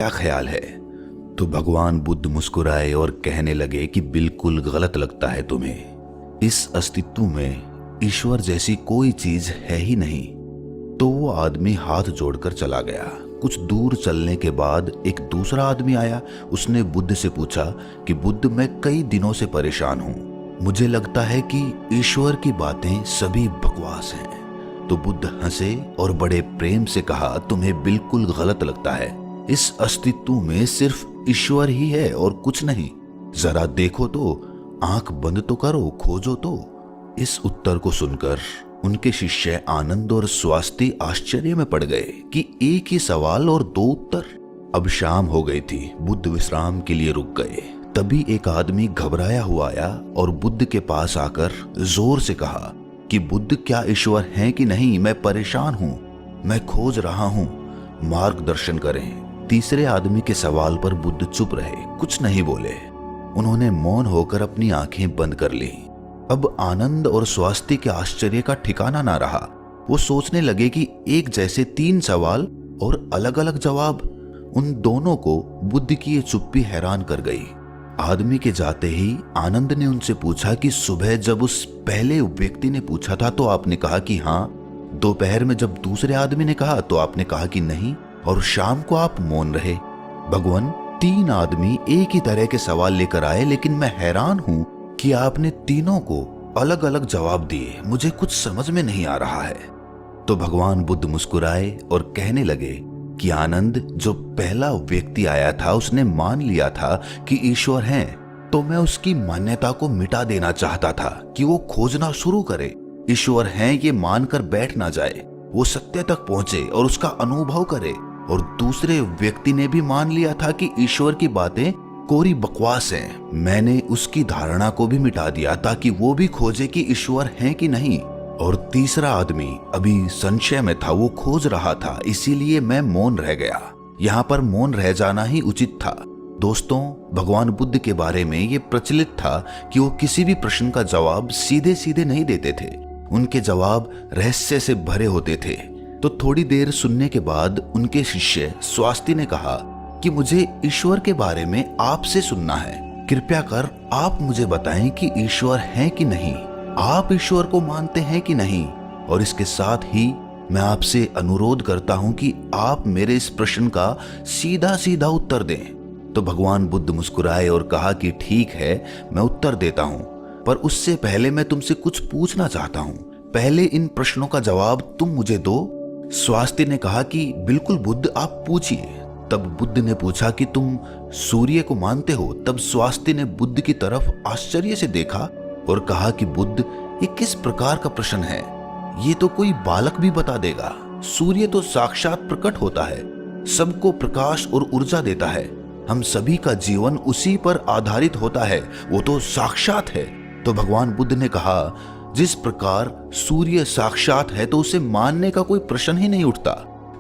क्या ख्याल है? तो भगवान बुद्ध मुस्कुराए और कहने लगे कि बिल्कुल गलत लगता है तुम्हें। इस अस्तित्व में ईश्वर जैसी कोई चीज है ही नहीं। तो वो आदमी हाथ जोड़कर चला गया। कुछ दूर चलने के बाद एक दूसरा आदमी आया। उसने बुद्ध से पूछा कि बुद्ध, मैं कई दिनों से परेशान हूँ। मुझे लगता है कि ईश्वर की बातें सभी बकवास हैं। तो बुद्ध हंसे और बड़े प्रेम से कहा, तुम्हें बिल्कुल गलत लगता है। इस अस्तित्व में सिर्फ ईश्वर ही है और कुछ नहीं। जरा देखो तो, आंख बंद तो करो, खोजो तो। इस उत्तर को सुनकर उनके शिष्य आनंद और स्वास्थ्य आश्चर्य में पड़ गए कि एक ही सवाल और दो उत्तर। अब शाम हो गई थी। बुद्ध विश्राम के लिए रुक गए। तभी एक आदमी घबराया हुआ आया और बुद्ध के पास आकर जोर से कहा कि बुद्ध, क्या ईश्वर है कि नहीं? मैं परेशान हूँ, मैं खोज रहा हूँ, मार्गदर्शन करें। तीसरे आदमी के सवाल पर बुद्ध चुप रहे, कुछ नहीं बोले। उन्होंने मौन होकर अपनी आंखें बंद कर ली। अब आनंद और स्वास्थ्य के आश्चर्य का ठिकाना ना रहा। वो सोचने लगे कि एक जैसे तीन सवाल और अलग अलग जवाब। उन दोनों को बुद्ध की ये चुप्पी हैरान कर गई। आदमी के जाते ही आनंद ने उनसे पूछा कि सुबह जब उस पहले व्यक्ति ने पूछा था तो आपने कहा कि हाँ, दोपहर में जब दूसरे आदमी ने कहा तो आपने कहा कि नहीं, और शाम को आप मौन रहे। भगवान, तीन आदमी एक ही तरह के सवाल लेकर आए, लेकिन मैं हैरान हूं कि आपने तीनों को अलग अलग जवाब दिए। मुझे कुछ समझ में नहीं आ रहा है। तो भगवान बुद्ध मुस्कुराए और कहने लगे कि आनंद, जो पहला व्यक्ति आया था उसने मान लिया था कि ईश्वर है, तो मैं उसकी मान्यता को मिटा देना चाहता था कि वो खोजना शुरू करे। ईश्वर है ये मानकर बैठ ना जाए, वो सत्य तक पहुंचे और उसका अनुभव करे। और दूसरे व्यक्ति ने भी मान लिया था कि ईश्वर की बातें कोरी बकवास हैं। मैंने उसकी धारणा को भी मिटा दिया ताकि वो भी खोजे कि ईश्वर है कि नहीं। और तीसरा आदमी अभी संशय में था, वो खोज रहा था, इसीलिए मैं मौन रह गया। यहाँ पर मौन रह जाना ही उचित था। दोस्तों, भगवान बुद्ध के बारे में ये प्रचलित था कि वो किसी भी प्रश्न का जवाब सीधे सीधे नहीं देते थे। उनके जवाब रहस्य से भरे होते थे। तो थोड़ी देर सुनने के बाद उनके शिष्य स्वास्थ्य ने कहा कि मुझे ईश्वर के बारे में आपसे सुनना है। कृपया कर आप मुझे बताएं कि ईश्वर है कि नहीं। आप ईश्वर को मानते हैं कि नहीं? और इसके साथ ही मैं आपसे अनुरोध करता हूं कि आप मेरे इस प्रश्न का सीधा सीधा उत्तर दें। तो भगवान बुद्ध मुस्कुराए और कहा कि ठीक है, मैं उत्तर देता हूं, पर उससे पहले मैं तुमसे कुछ पूछना चाहता हूं। पहले इन प्रश्नों का जवाब तुम मुझे दो। स्वास्थ्य ने कहा कि बिल्कुल बुद्ध, आप पूछिए। तब बुद्ध ने पूछा कि तुम सूर्य को मानते हो? तब स्वास्थ्य ने बुद्ध की तरफ आश्चर्य से देखा और कहा कि बुद्ध, ये किस प्रकार का प्रश्न है? ये तो कोई बालक भी बता देगा। सूर्य तो साक्षात प्रकट होता है, सबको प्रकाश और ऊर्जा देता है। हम सभी का जीवन उसी पर आधारित होता है, वो तो साक्षात है। तो भगवान बुद्ध ने कहा, जिस प्रकार सूर्य साक्षात है तो उसे मानने का कोई प्रश्न ही नहीं उठता।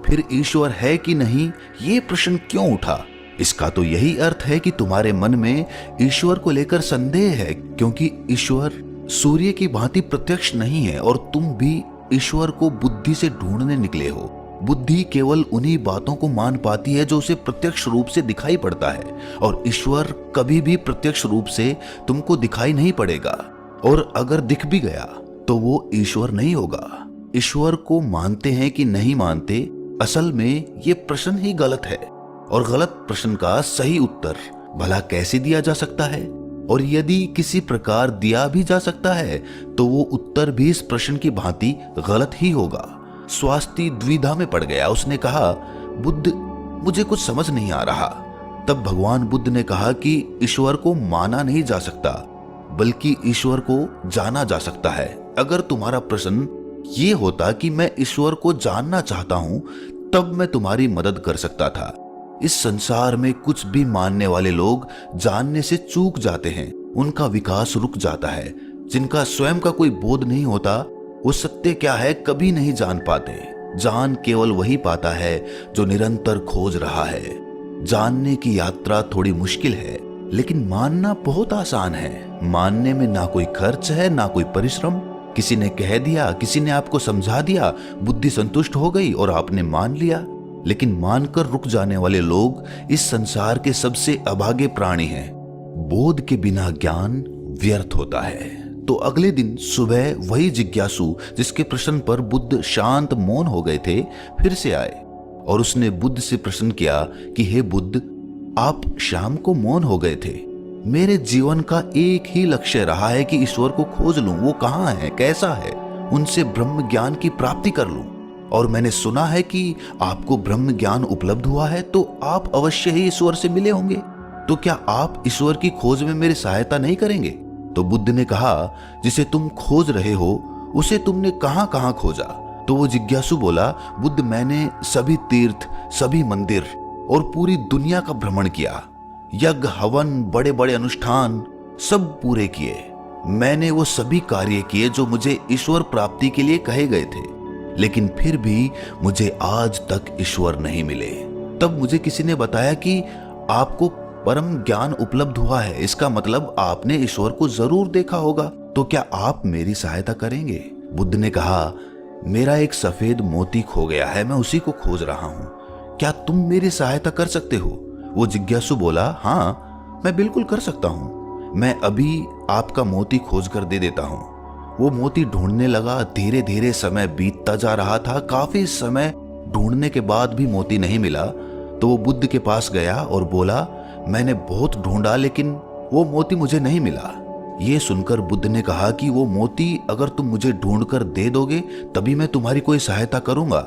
फिर ईश्वर है कि नहीं, ये प्रश्न क्यों उठा? इसका तो यही अर्थ है कि तुम्हारे मन में ईश्वर को लेकर संदेह है, क्योंकि ईश्वर सूर्य की भांति प्रत्यक्ष नहीं है और तुम भी ईश्वर को बुद्धि से ढूंढने निकले हो। बुद्धि केवल उन्हीं बातों को मान पाती है जो उसे प्रत्यक्ष रूप से दिखाई पड़ता है, और ईश्वर कभी भी प्रत्यक्ष रूप से तुमको दिखाई नहीं पड़ेगा। और अगर दिख भी गया तो वो ईश्वर नहीं होगा। ईश्वर को मानते हैं कि नहीं मानते, असल में ये प्रश्न ही गलत है। और गलत प्रश्न का सही उत्तर भला कैसे दिया जा सकता है? और यदि किसी प्रकार दिया भी जा सकता है तो वो उत्तर भी इस प्रश्न की भांति गलत ही होगा। स्वास्थ्य द्विधा में पड़ गया। उसने कहा, बुद्ध, मुझे कुछ समझ नहीं आ रहा। तब भगवान बुद्ध ने कहा कि ईश्वर को माना नहीं जा सकता, बल्कि ईश्वर को जाना जा सकता है। अगर तुम्हारा प्रश्न ये होता कि मैं ईश्वर को जानना चाहता हूं, तब मैं तुम्हारी मदद कर सकता था। इस संसार में कुछ भी मानने वाले लोग जानने से चूक जाते हैं, उनका विकास रुक जाता है। जिनका स्वयं का कोई बोध नहीं होता, वो सत्य क्या है कभी नहीं जान पाते। जान केवल वही पाता है जो निरंतर खोज रहा है। जानने की यात्रा थोड़ी मुश्किल है, लेकिन मानना बहुत आसान है। मानने में ना कोई खर्च है, ना कोई परिश्रम। किसी ने कह दिया, किसी ने आपको समझा दिया, बुद्धि संतुष्ट हो गई और आपने मान लिया। लेकिन मानकर रुक जाने वाले लोग इस संसार के सबसे अभागे प्राणी हैं। बोध के बिना ज्ञान व्यर्थ होता है। तो अगले दिन सुबह वही जिज्ञासु जिसके प्रश्न पर बुद्ध शांत मौन हो गए थे फिर से आए और उसने बुद्ध से प्रश्न किया कि हे बुद्ध, आप शाम को मौन हो गए थे। मेरे जीवन का एक ही लक्ष्य रहा है कि ईश्वर को खोज लूं, वो कहाँ है, कैसा है, उनसे ब्रह्म ज्ञान की प्राप्ति कर लूं। और मैंने सुना है कि आपको ब्रह्म ज्ञान उपलब्ध हुआ है तो आप अवश्य ही ईश्वर से मिले होंगे। तो क्या आप ईश्वर की खोज में मेरी सहायता नहीं करेंगे? तो बुद्ध ने कहा, जिसे तुम खोज रहे हो उसे तुमने कहां कहां खोजा? तो वो जिज्ञासु बोला, बुद्ध, मैंने सभी तीर्थ, सभी मंदिर और पूरी दुनिया का भ्रमण किया। यज्ञ, हवन, बड़े बड़े अनुष्ठान सब पूरे किए। मैंने वो सभी कार्य किए जो मुझे ईश्वर प्राप्ति के लिए कहे गए थे, लेकिन फिर भी मुझे आज तक ईश्वर नहीं मिले। तब मुझे किसी ने बताया कि आपको परम ज्ञान उपलब्ध हुआ है, इसका मतलब आपने ईश्वर को जरूर देखा होगा। तो क्या आप मेरी सहायता करेंगे? बुद्ध ने कहा, मेरा एक सफेद मोती खो गया है, मैं उसी को खोज रहा हूं। क्या तुम मेरी सहायता कर सकते हो? वो जिज्ञासु बोला, हाँ, मैं बिल्कुल कर सकता हूं। मैं अभी आपका मोती खोज कर दे देता हूं। वो मोती ढूंढने लगा। धीरे धीरे समय बीतता जा रहा था। काफी समय ढूंढने के बाद भी मोती नहीं मिला। तो वो बुद्ध के पास गया और बोला, मैंने बहुत ढूंढा लेकिन वो मोती मुझे नहीं मिला। ये सुनकर बुद्ध ने कहा कि वो मोती अगर तुम मुझे ढूंढ कर दे दोगे तभी मैं तुम्हारी कोई सहायता करूंगा।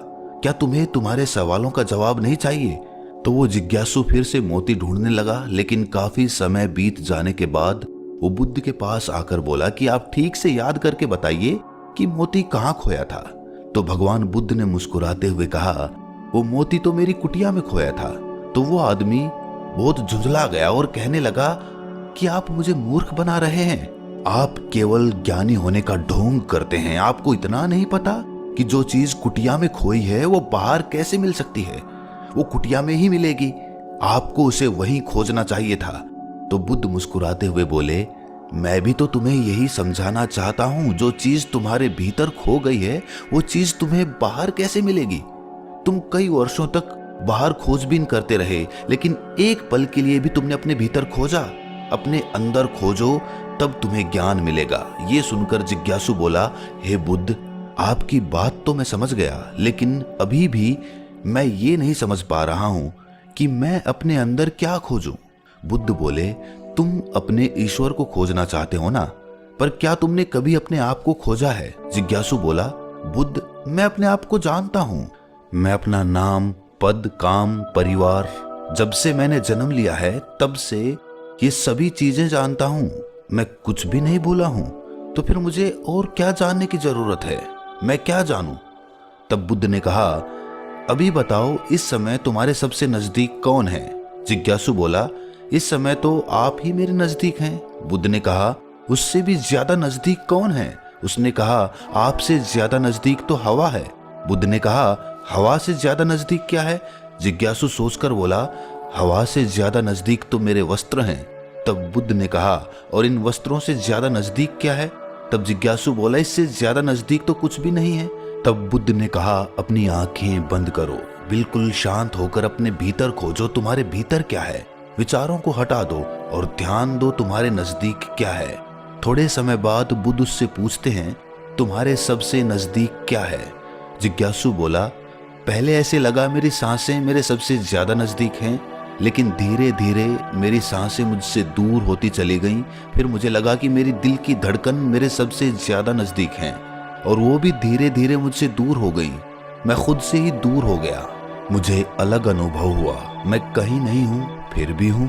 क्या तुम्हें तुम्हारे सवालों का जवाब नहीं चाहिए? तो वो जिज्ञासु फिर से मोती ढूंढने लगा, लेकिन काफी समय बीत जाने के बाद वो बुद्ध के पास आकर बोला कि आप ठीक से याद करके बताइए कि मोती कहाँ खोया था। तो भगवान बुद्ध ने मुस्कुराते हुए कहा, वो मोती तो मेरी कुटिया में खोया था। तो वो आदमी बहुत झुंझला गया और कहने लगा कि आप मुझे मूर्ख बना रहे हैं। आप केवल ज्ञानी होने का ढोंग करते हैं। आपको इतना नहीं पता कि जो चीज कुटिया में खोई है वो बाहर कैसे मिल सकती है? वो कुटिया में ही मिलेगी। आपको उसे वहीं खोजना चाहिए था। तो बुद्ध मुस्कुराते हुए बोले, मैं भी तो तुम्हें यही समझाना चाहता हूं। जो चीज तुम्हारे भीतर खो गई है वो चीज तुम्हें बाहर कैसे मिलेगी? तुम कई वर्षों तक बाहर खोजबीन करते रहे, लेकिन एक पल के लिए भी तुमने अपने भीतर खोजा? अपने अंदर खोजो, तब तुम्हें ज्ञान मिलेगा। ये सुनकर जिज्ञासु बोला, हे बुद्ध, आपकी बात तो मैं समझ गया, लेकिन अभी भी मैं ये नहीं समझ पा रहा हूं कि मैं अपने अंदर क्या खोजूं। बुद्ध बोले, तुम अपने ईश्वर को खोजना चाहते हो ना, पर क्या तुमने कभी अपने आप को खोजा है? जिज्ञासु बोला, बुद्ध, मैं अपने आप को जानता हूं। मैं अपना नाम, पद, काम, परिवार, जब से मैंने जन्म लिया है तब से ये सभी चीजें जानता हूं। मैं कुछ भी नहीं भूला हूं। तो फिर मुझे और क्या जानने की जरूरत है? मैं क्या जानूं? तब बुद्ध ने कहा, अभी बताओ, इस समय तुम्हारे सबसे नजदीक कौन है? जिज्ञासु बोला, इस समय तो आप ही मेरे नजदीक हैं। बुद्ध ने कहा, उससे भी ज्यादा नजदीक कौन है? उसने कहा, आपसे ज्यादा नजदीक तो हवा है। बुद्ध ने कहा, हवा से ज्यादा नजदीक क्या है? जिज्ञासु सोचकर बोला, हवा से ज्यादा नजदीक तो मेरे वस्त्र हैं। तब बुद्ध ने कहा, और इन वस्त्रों से ज्यादा नजदीक क्या है? तब जिज्ञासु बोला, इससे ज्यादा नजदीक तो कुछ भी नहीं है। तब बुद्ध ने कहा, अपनी आंखें बंद करो, बिल्कुल शांत होकर अपने भीतर खोजो, तुम्हारे भीतर क्या है। विचारों को हटा दो और ध्यान दो, तुम्हारे नजदीक क्या है। थोड़े समय बाद बुद्ध उससे पूछते हैं, तुम्हारे सबसे नजदीक क्या है? जिज्ञासु बोला, पहले ऐसे लगा मेरी सांसें मेरे सबसे ज्यादा नजदीक हैं, लेकिन धीरे धीरे मेरी सांसें मुझसे दूर होती चली गईं। फिर मुझे लगा कि मेरी दिल की धड़कन मेरे सबसे ज्यादा नजदीक हैं, और वो भी धीरे धीरे मुझसे दूर हो गई। मैं खुद से ही दूर हो गया। मुझे अलग अनुभव हुआ, मैं कहीं नहीं हूं फिर भी हूं।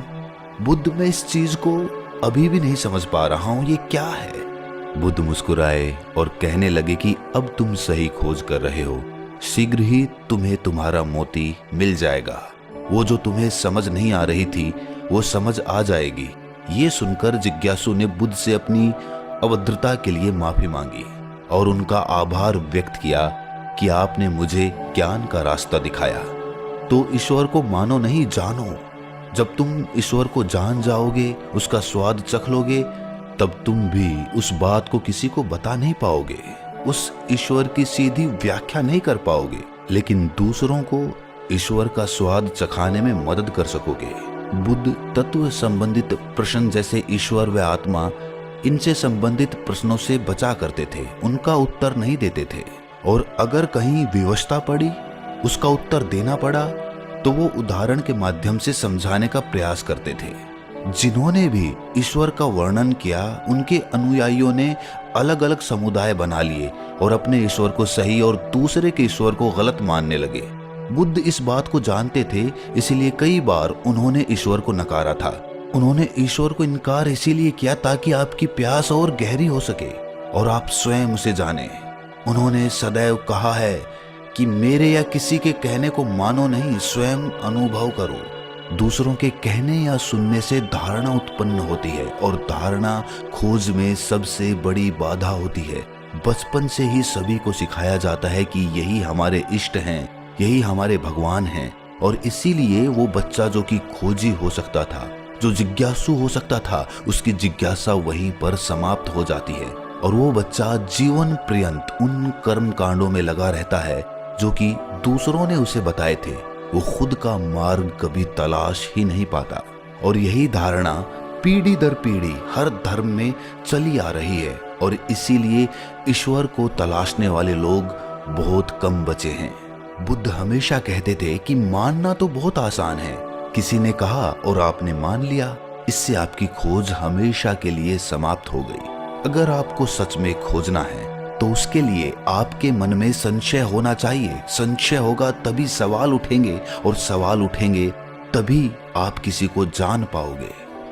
बुद्ध, मैं इस चीज को अभी भी नहीं समझ पा रहा हूं, ये क्या है? बुद्ध मुस्कुराए और कहने लगे कि अब तुम सही खोज कर रहे हो। शीघ्र ही तुम्हें तुम्हारा मोती मिल जाएगा। वो जो तुम्हें समझ नहीं आ रही थी वो समझ आ जाएगी। ये सुनकर जिज्ञासु ने बुद्ध से अपनी अभद्रता के लिए माफी मांगी और उनका आभार व्यक्त किया कि आपने मुझे ज्ञान का रास्ता दिखाया। तो ईश्वर को मानो नहीं, जानो। जब तुम ईश्वर को जान जाओगे, उसका स्वाद चख लोगे, तब तुम भी उस बात को किसी को बता नहीं पाओगे, उस ईश्वर की सीधी व्याख्या नहीं कर पाओगे, लेकिन दूसरों को ईश्वर का स्वाद चखाने में मदद कर सकोगे। बुद्ध तत्व संबंधित प्रश्न जैसे ईश्वर व आत्मा, इनसे संबंधित प्रश्नों से बचा करते थे, उनका उत्तर नहीं देते थे। और अगर कहीं विवशता पड़ी, उसका उत्तर देना पड़ा, तो वो उदाहरण के माध्यम से समझाने का प्रयास करते थे। जिन्होंने भी ईश्वर का वर्णन किया, उनके अनुयायियों ने अलग अलग समुदाय बना लिए और अपने ईश्वर को सही और दूसरे के ईश्वर को गलत मानने लगे। बुद्ध इस बात को जानते थे, इसीलिए कई बार उन्होंने ईश्वर को नकारा था। उन्होंने ईश्वर को इनकार इसीलिए किया ताकि आपकी प्यास और गहरी हो सके और आप स्वयं उसे जाने। उन्होंने सदैव कहा है कि मेरे या किसी के कहने को मानो नहीं, स्वयं अनुभव करो। दूसरों के कहने या सुनने से धारणा उत्पन्न होती है और धारणा खोज में सबसे बड़ी बाधा होती है। बचपन से ही सभी को सिखाया जाता है कि यही हमारे इष्ट हैं, यही हमारे भगवान हैं, और इसीलिए वो बच्चा जो कि खोजी हो सकता था, जो जिज्ञासु हो सकता था, उसकी जिज्ञासा वहीं पर समाप्त हो जाती है और वो बच्चा जीवन पर्यंत उन कर्म कांडों में लगा रहता है जो कि दूसरों ने उसे बताए थे। वो खुद का मार्ग कभी तलाश ही नहीं पाता। और यही धारणा पीढ़ी दर पीढ़ी हर धर्म में चली आ रही है और इसीलिए ईश्वर को तलाशने वाले लोग बहुत कम बचे हैं। बुद्ध हमेशा कहते थे कि मानना तो बहुत आसान है, किसी ने कहा और आपने मान लिया, इससे आपकी खोज हमेशा के लिए समाप्त हो गई। अगर आपको सच में खोजना है तो उसके लिए आपके मन में संशय होना चाहिए। संशय होगा तभी सवाल उठेंगे और सवाल उठेंगे तभी आप किसी को जान पाओगे।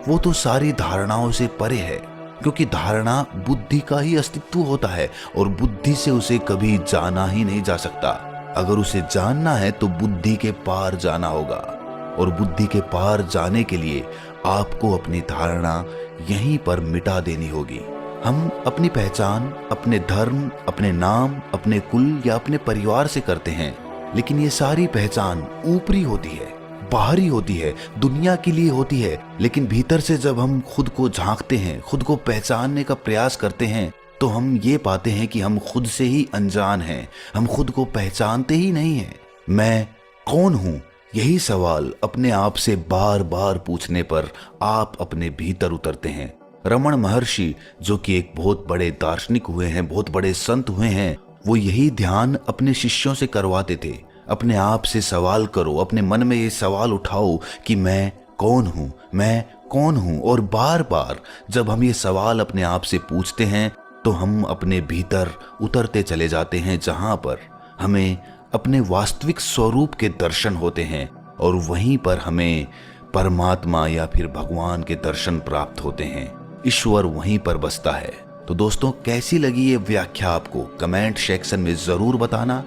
वो तो सारी धारणाओं से परे है, क्योंकि धारणा बुद्धि का ही अस्तित्व होता है और बुद्धि से उसे कभी जाना ही नहीं जा सकता। अगर उसे जानना है तो बुद्धि के पार जाना होगा और बुद्धि के पार जाने के लिए आपको अपनी धारणा यहीं पर मिटा देनी होगी। हम अपनी पहचान अपने धर्म, अपने नाम, अपने कुल या अपने परिवार से करते हैं, लेकिन ये सारी पहचान ऊपरी होती है, बाहरी होती है, दुनिया के लिए होती है। लेकिन भीतर से जब हम खुद को झांकते हैं, खुद को पहचानने का प्रयास करते हैं, तो हम ये पाते हैं कि हम खुद से ही अनजान हैं, हम खुद को पहचानते ही नहीं हैं। मैं कौन हूँ? यही सवाल अपने आप से बार बार पूछने पर आप अपने भीतर उतरते हैं। रमण महर्षि, जो कि एक बहुत बड़े दार्शनिक हुए हैं, बहुत बड़े संत हुए हैं, वो यही ध्यान अपने शिष्यों से करवाते थे। अपने आप से सवाल करो, अपने मन में ये सवाल उठाओ कि मैं कौन हूँ, मैं कौन हूँ। और बार बार जब हम ये सवाल अपने आप से पूछते हैं तो हम अपने भीतर उतरते चले जाते हैं, जहाँ पर हमें अपने वास्तविक स्वरूप के दर्शन होते हैं और वहीं पर हमें परमात्मा या फिर भगवान के दर्शन प्राप्त होते हैं। ईश्वर वहीं पर बसता है। तो दोस्तों, कैसी लगी ये व्याख्या आपको? कमेंट सेक्शन में जरूर बताना।